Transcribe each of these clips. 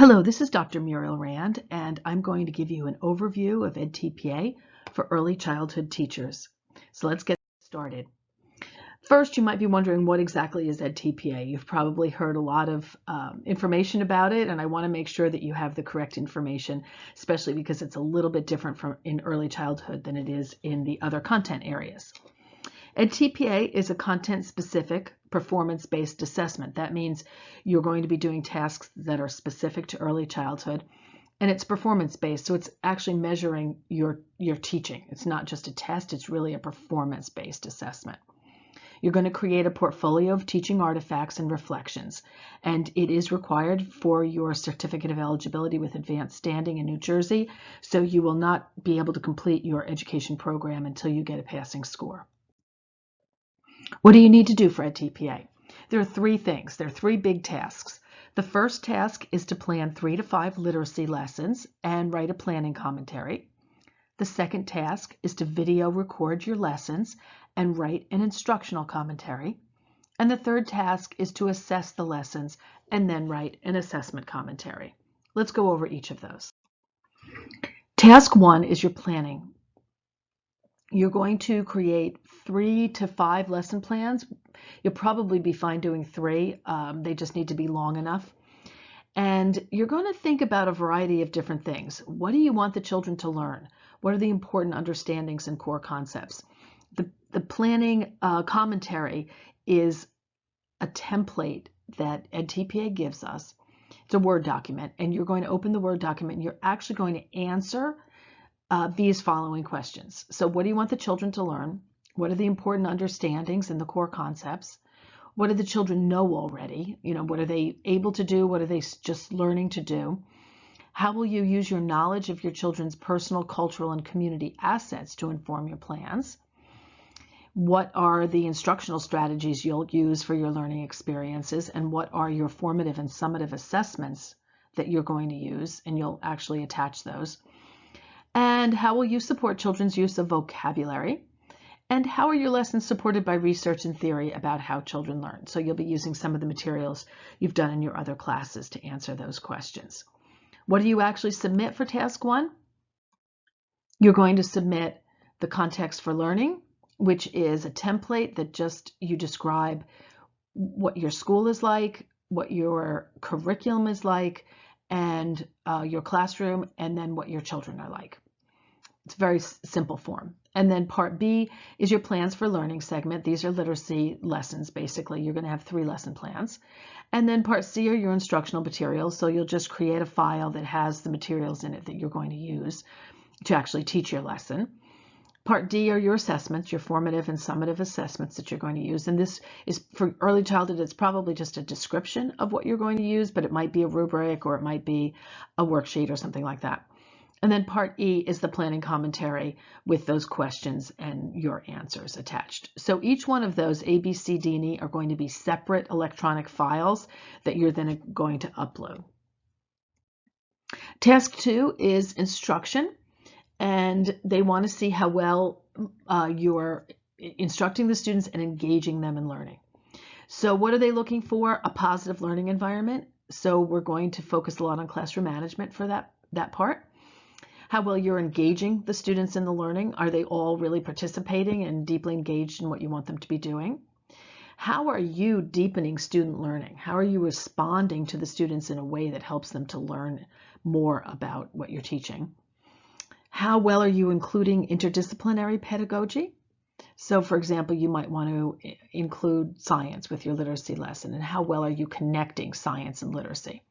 Hello, this is Dr. Muriel Rand, and I'm going to give you an overview of edTPA for early childhood teachers. So let's get started. First, you might be wondering what exactly is edTPA. You've probably heard a lot of information about it, and I want to make sure that you have the correct information, especially because it's a little bit different from in early childhood than it is in the other content areas. edTPA is a content-specific, performance-based assessment. That means you're going to be doing tasks that are specific to early childhood, and it's performance-based, so it's actually measuring your teaching. It's not just a test, it's really a performance-based assessment. You're going to create a portfolio of teaching artifacts and reflections, and it is required for your certificate of eligibility with advanced standing in New Jersey, so you will not be able to complete your education program until you get a passing score. What do you need to do for edTPA? There are three things. There are three big tasks. The first task is to plan 3 to 5 literacy lessons and write a planning commentary. The second task is to video record your lessons and write an instructional commentary. And the third task is to assess the lessons and then write an assessment commentary. Let's go over each of those. Task 1 is your planning. You're going to create 3 to 5 lesson plans. You'll probably be fine doing 3. They just need to be long enough. And you're going to think about a variety of different things. What do you want the children to learn? What are the important understandings and core concepts? The planning commentary is a template that edTPA gives us. It's a Word document, and you're going to open the Word document and you're actually going to answer these following questions. So what do you want the children to learn? What are the important understandings and the core concepts? What do the children know already? What are they able to do? What are they just learning to do? How will you use your knowledge of your children's personal, cultural, and community assets to inform your plans? What are the instructional strategies you'll use for your learning experiences? And what are your formative and summative assessments that you're going to use? And you'll actually attach those. And how will you support children's use of vocabulary? And how are your lessons supported by research and theory about how children learn? So you'll be using some of the materials you've done in your other classes to answer those questions. What do you actually submit for task 1? You're going to submit the context for learning, which is a template that you describe what your school is like, what your curriculum is like, and your classroom, and then what your children are like. It's a very simple form. And then part B is your plans for learning segment. These are literacy lessons, basically. You're going to have 3 lesson plans. And then part C are your instructional materials. So you'll just create a file that has the materials in it that you're going to use to actually teach your lesson. Part D are your assessments, your formative and summative assessments that you're going to use. And this is for early childhood. It's probably just a description of what you're going to use, but it might be a rubric or it might be a worksheet or something like that. And then part E is the planning commentary with those questions and your answers attached. So each one of those, A, B, C, D, and E, are going to be separate electronic files that you're then going to upload. Task 2 is instruction, and they want to see how well you're instructing the students and engaging them in learning. So what are they looking for? A positive learning environment. So we're going to focus a lot on classroom management for that part. How well you're engaging the students in the learning. Are they all really participating and deeply engaged in what you want them to be doing? How are you deepening student learning? How are you responding to the students in a way that helps them to learn more about what you're teaching? How well are you including interdisciplinary pedagogy? So for example, you might want to include science with your literacy lesson, and how well are you connecting science and literacy?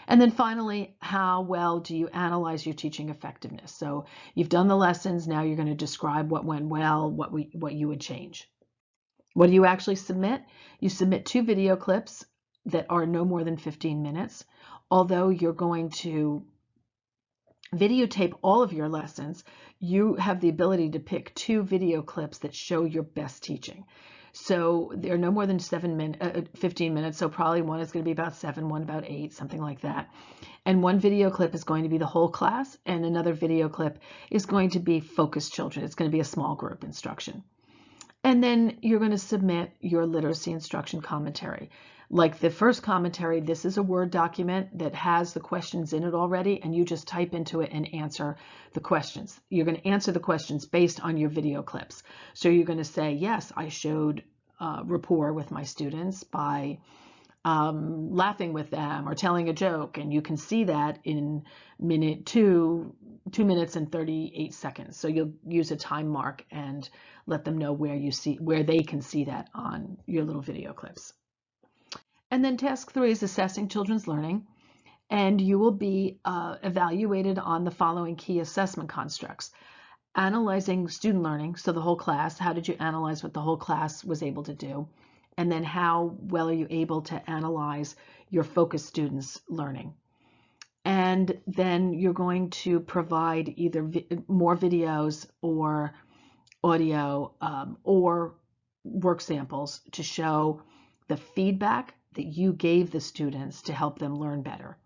And then finally, how well do you analyze your teaching effectiveness? So you've done the lessons, now you're going to describe what went well, what you would change. What do you actually submit? You submit 2 video clips that are no more than 15 minutes. Although you're going to videotape all of your lessons, you have the ability to pick 2 video clips that show your best teaching. So they're no more than 15 minutes. So probably one is going to be about 7, one about 8, something like that. And one video clip is going to be the whole class, and another video clip is going to be focused children. It's going to be a small group instruction. And then you're going to submit your literacy instruction commentary. Like the first commentary, this is a Word document that has the questions in it already, and you just type into it and answer the questions. You're going to answer the questions based on your video clips. So you're going to say, yes, I showed rapport with my students by laughing with them or telling a joke, and you can see that in two minutes and 38 seconds. So you'll use a time mark and let them know where they can see that on your little video clips. And then task 3 is assessing children's learning, and you will be evaluated on the following key assessment constructs. Analyzing student learning, so the whole class, how did you analyze what the whole class was able to do? And then how well are you able to analyze your focus students' learning? And then you're going to provide either more videos or audio or work samples to show the feedback that you gave the students to help them learn better.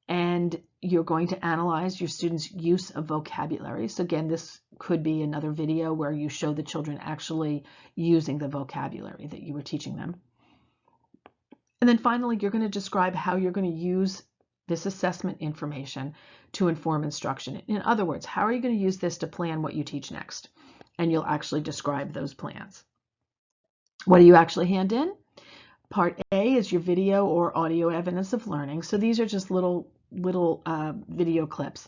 And you're going to analyze your students' use of vocabulary. So again, this could be another video where you show the children actually using the vocabulary that you were teaching them. And then finally, you're going to describe how you're going to use this assessment information to inform instruction. In other words, how are you going to use this to plan what you teach next? And you'll actually describe those plans. What do you actually hand in? Part A is your video or audio evidence of learning. So these are just little video clips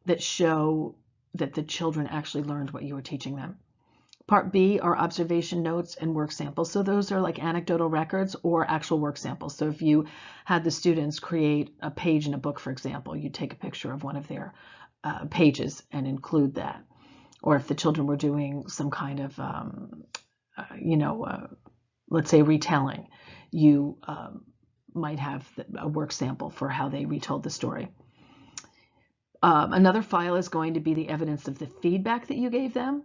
that show that the children actually learned what you were teaching them. Part B are observation notes and work samples. So those are like anecdotal records or actual work samples. So if you had the students create a page in a book, for example, you take a picture of one of their pages and include that. Or if the children were doing some kind of, let's say retelling, you might have a work sample for how they retold the story. Another file is going to be the evidence of the feedback that you gave them.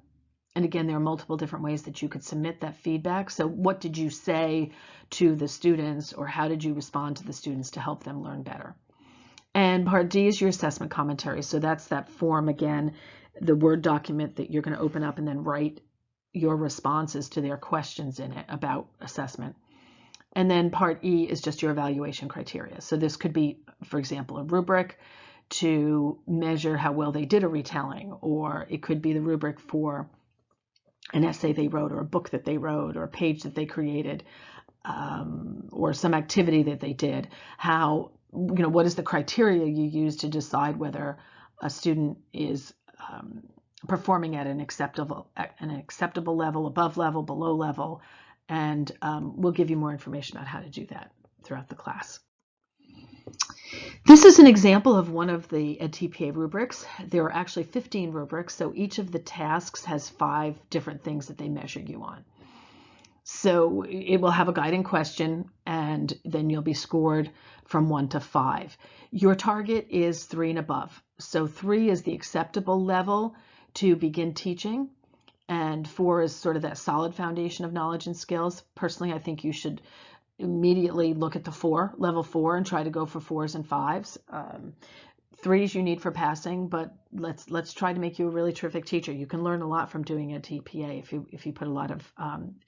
And again, there are multiple different ways that you could submit that feedback. So what did you say to the students, or how did you respond to the students to help them learn better? And part D is your assessment commentary. So that's that form, again, the Word document that you're going to open up and then write your responses to their questions in it about assessment. And then part E is just your evaluation criteria. So this could be, for example, a rubric to measure how well they did a retelling, or it could be the rubric for an essay they wrote, or a book that they wrote, or a page that they created, or some activity that they did. How, what is the criteria you use to decide whether a student is performing at an acceptable level, above level, below level, and we'll give you more information about how to do that throughout the class. This is an example of one of the edTPA rubrics. There are actually 15 rubrics, so each of the tasks has 5 different things that they measure you on. So it will have a guiding question, and then you'll be scored from 1 to 5. Your target is 3 and above. So 3 is the acceptable level to begin teaching, and 4 is sort of that solid foundation of knowledge and skills. Personally, I think you should immediately look at the level 4, and try to go for 4s and 5s. 3s you need for passing, but let's try to make you a really terrific teacher. You can learn a lot from doing edTPA if you put a lot of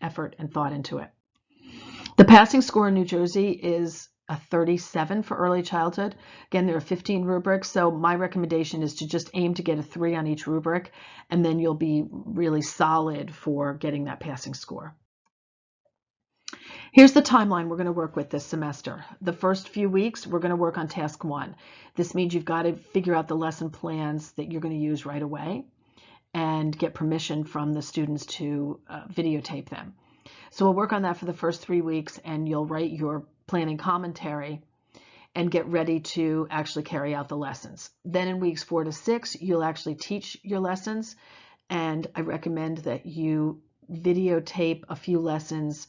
effort and thought into it. The passing score in New Jersey is a 37 for early childhood. Again, there are 15 rubrics, so my recommendation is to just aim to get a 3 on each rubric, and then you'll be really solid for getting that passing score. Here's the timeline we're going to work with this semester. The first few weeks, we're going to work on task 1. This means you've got to figure out the lesson plans that you're going to use right away and get permission from the students to videotape them. So we'll work on that for the first 3 weeks, and you'll write your planning commentary and get ready to actually carry out the lessons. Then in weeks 4 to 6, you'll actually teach your lessons, and I recommend that you videotape a few lessons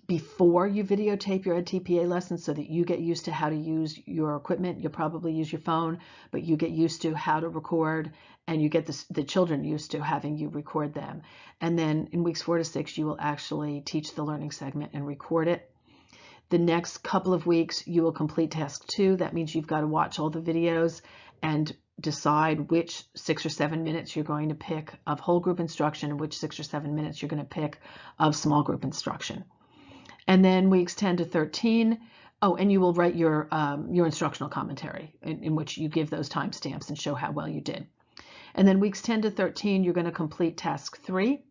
before you videotape your edTPA lessons so that you get used to how to use your equipment. You'll probably use your phone, but you get used to how to record, and you get the children used to having you record them. And then in weeks 4 to 6, you will actually teach the learning segment and record it. The next couple of weeks, you will complete task 2. That means you've got to watch all the videos and decide which 6 or 7 minutes you're going to pick of whole group instruction and which 6 or 7 minutes you're going to pick of small group instruction. And then weeks 10 to 13, oh, and you will write your instructional commentary in which you give those timestamps and show how well you did. And then weeks 10 to 13, you're going to complete task 3,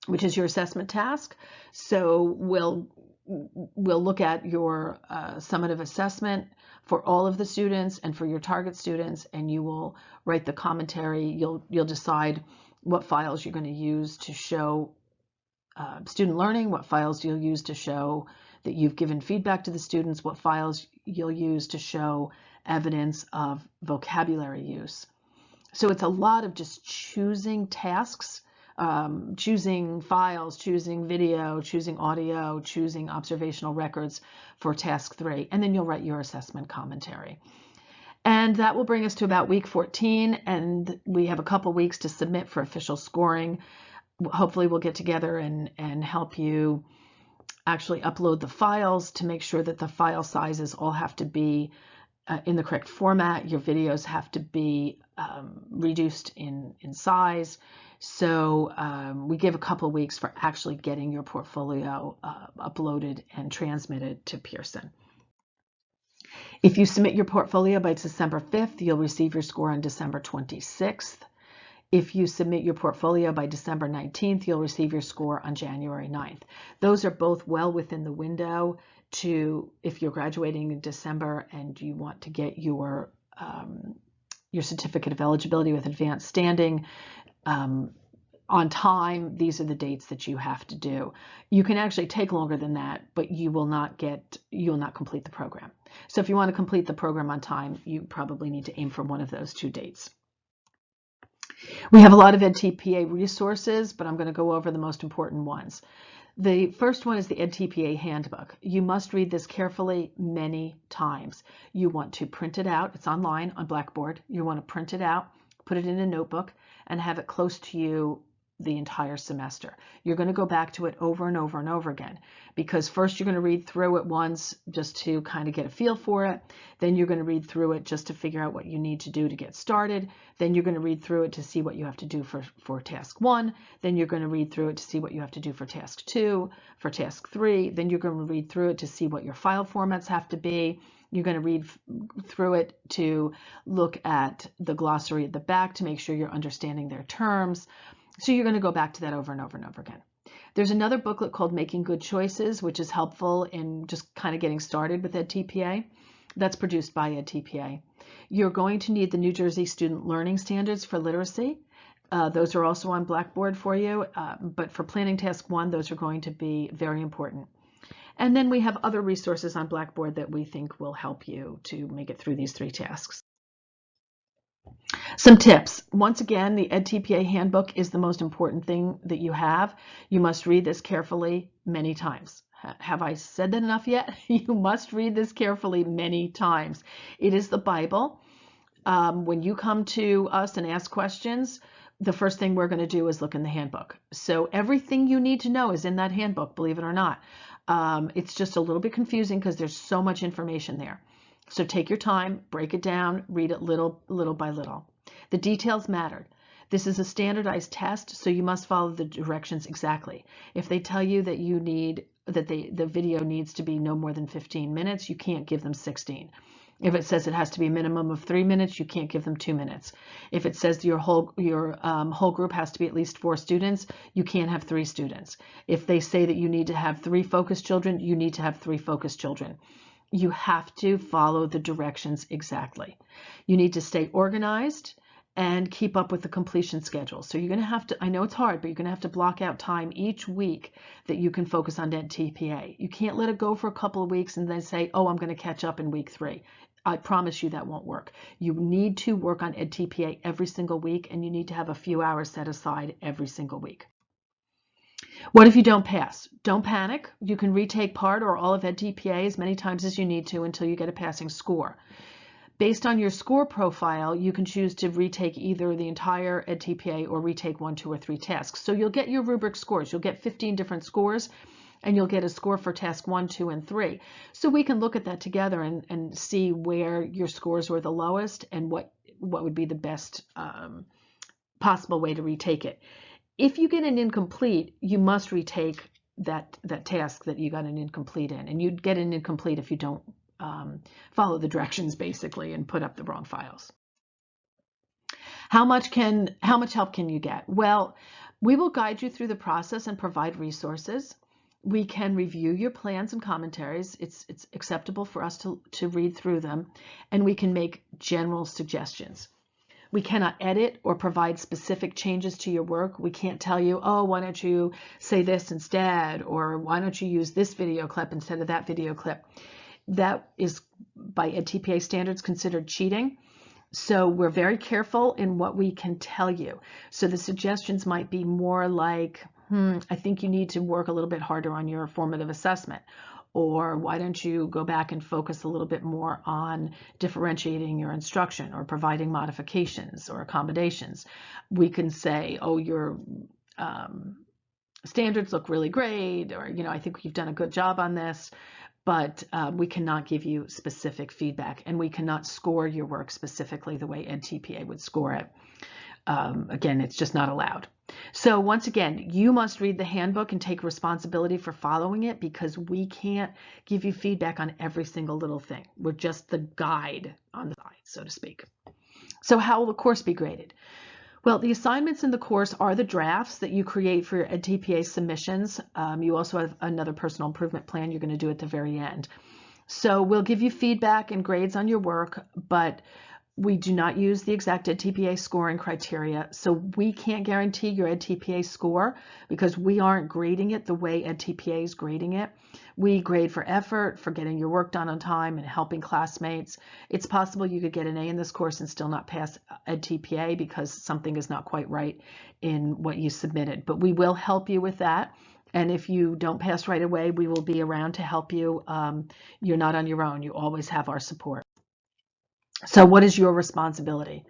which is your assessment task. So we'll look at your summative assessment for all of the students and for your target students, and you will write the commentary. You'll decide what files you're going to use to show student learning, what files you'll use to show that you've given feedback to the students, what files you'll use to show evidence of vocabulary use. So it's a lot of just choosing tasks, choosing files, choosing video, choosing audio, choosing observational records for task 3, and then you'll write your assessment commentary. And that will bring us to about week 14, and we have a couple weeks to submit for official scoring. Hopefully we'll get together and help you actually upload the files to make sure that the file sizes all have to be in the correct format. Your videos have to be reduced in size. So we give a couple weeks for actually getting your portfolio uploaded and transmitted to Pearson. If you submit your portfolio by December 5th, you'll receive your score on December 26th. If you submit your portfolio by December 19th, you'll receive your score on January 9th. Those are both well within the window to, if you're graduating in December and you want to get your certificate of eligibility with advanced standing on time, these are the dates that you have to do. You can actually take longer than that, but you will not complete the program. So if you want to complete the program on time, you probably need to aim for one of those 2 dates. We have a lot of edTPA resources, but I'm going to go over the most important ones. The first one is the edTPA Handbook. You must read this carefully many times. You want to print it out. It's online on Blackboard. You want to print it out, put it in a notebook, and have it close to you the entire semester. You're going to go back to it over and over and over again, because first you're going to read through it once just to kind of get a feel for it. Then you're going to read through it just to figure out what you need to do to get started. Then you're going to read through it to see what you have to do for task 1. Then you're going to read through it to see what you have to do for task 2, for task 3. Then you're going to read through it to see what your file formats have to be. You're going to read through it to look at the glossary at the back to make sure you're understanding their terms. So you're going to go back to that over and over and over again. There's another booklet called Making Good Choices, which is helpful in just kind of getting started with edTPA. That's produced by edTPA. You're going to need the New Jersey Student Learning Standards for Literacy. Those are also on Blackboard for you, but for planning task 1, those are going to be very important. And then we have other resources on Blackboard that we think will help you to make it through these 3 tasks. Some tips. Once again, the edTPA Handbook is the most important thing that you have. You must read this carefully many times. Have I said that enough yet? You must read this carefully many times. It is the Bible. When you come to us and ask questions, the first thing we're going to do is look in the handbook. So everything you need to know is in that handbook, believe it or not. It's just a little bit confusing because there's so much information there. So take your time, break it down, read it little by little. The details matter. This is a standardized test, so you must follow the directions exactly. If they tell you that the video needs to be no more than 15 minutes, you can't give them 16. If it says it has to be a minimum of 3 minutes, you can't give them 2 minutes. If it says your whole group has to be at least 4 students, you can't have 3 students. If they say that you need to have 3 focused children, you need to have 3 focused children. You have to follow the directions exactly. You need to stay organized and keep up with the completion schedule. So you're going to have to, I know it's hard, but you're going to have to block out time each week that you can focus on edTPA. You can't let it go for a couple of weeks and then say, oh, I'm going to catch up in week 3. I promise you that won't work. You need to work on edTPA every single week, and you need to have a few hours set aside every single week. What if you don't pass? Don't panic. You can retake part or all of edTPA as many times as you need to until you get a passing score. Based on your score profile, you can choose to retake either the entire edTPA or retake 1, 2, or 3 tasks. So you'll get your rubric scores. You'll get 15 different scores, and you'll get a score for task 1, 2, and 3. So we can look at that together and see where your scores were the lowest and what would be the best possible way to retake it. If you get an incomplete, you must retake that task that you got an incomplete in, and you'd get an incomplete if you don't follow the directions basically and put up the wrong files. How much help can you get? Well, we will guide you through the process and provide resources. We can review your plans and commentaries. It's acceptable for us to read through them, and we can make general suggestions. We cannot edit or provide specific changes to your work. We can't tell you, oh, why don't you say this instead, or why don't you use this video clip instead of that video clip. That is, by edTPA standards, considered cheating. So we're very careful in what we can tell you. So the suggestions might be more like, I think you need to work a little bit harder on your formative assessment. Or why don't you go back and focus a little bit more on differentiating your instruction or providing modifications or accommodations. We can say, oh, your standards look really great, or, I think you've done a good job on this, but we cannot give you specific feedback, and we cannot score your work specifically the way edTPA would score it. Again, it's just not allowed. So once again, you must read the handbook and take responsibility for following it, because we can't give you feedback on every single little thing. We're just the guide on the side, so to speak. So how will the course be graded? Well, the assignments in the course are the drafts that you create for your edTPA submissions. You also have another personal improvement plan you're going to do at the very end. So we'll give you feedback and grades on your work, but we do not use the exact edTPA scoring criteria, so we can't guarantee your edTPA score because we aren't grading it the way edTPA is grading it. We grade for effort, for getting your work done on time and helping classmates. It's possible you could get an A in this course and still not pass edTPA because something is not quite right in what you submitted, but we will help you with that. And if you don't pass right away, we will be around to help you. You're not on your own. You always have our support. So what is your responsibility?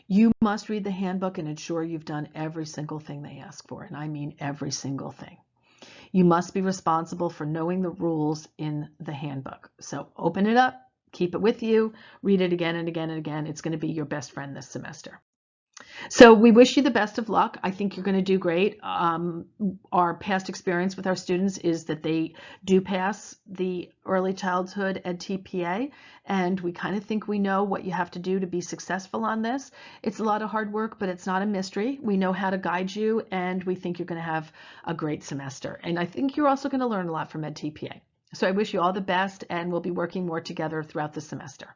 You must read the handbook and ensure you've done every single thing they ask for, and I mean every single thing. You must be responsible for knowing the rules in the handbook. So open it up, keep it with you, read it again and again and again. It's going to be your best friend this semester. So we wish you the best of luck. I think you're going to do great. Our past experience with our students is that they do pass the early childhood edTPA, and we kind of think we know what you have to do to be successful on this. It's a lot of hard work, but it's not a mystery. We know how to guide you, and we think you're going to have a great semester. And I think you're also going to learn a lot from edTPA. So I wish you all the best, and we'll be working more together throughout the semester.